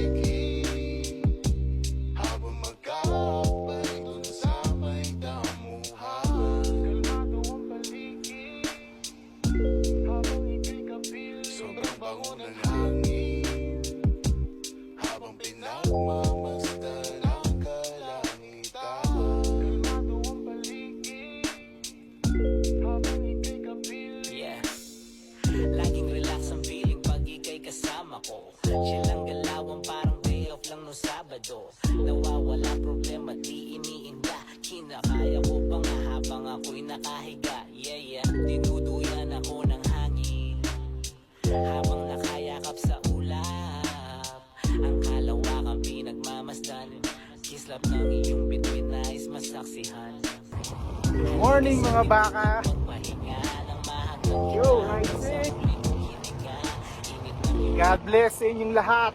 paligid habang magkakapay dun sa may damuhan. Kalmado ang paligid habang ika'y kapiling. Sobrang bango ng hangin habang pinagmamasdan ang kalangitan. Kalmado ang paligid habang ika'y kapiling. Yeah. Laging relax ang feeling pag ika'y kasama ko. Chill ang galawan parang day off lang no Sabado. Nawawala problema di iniinda. Kinakaya ko pa nga habang ako'y nakahiga. Yeah, yeah. Dinuduyan ako ng hangin habang nakayakap sa ulap. Ang kalawakang pinagmamasdan. Kislap ng iyong bituin nais masaksihan. Morning mga baka. Magpahinga ng mahagdan. Yo, nice. God bless sa inyong lahat.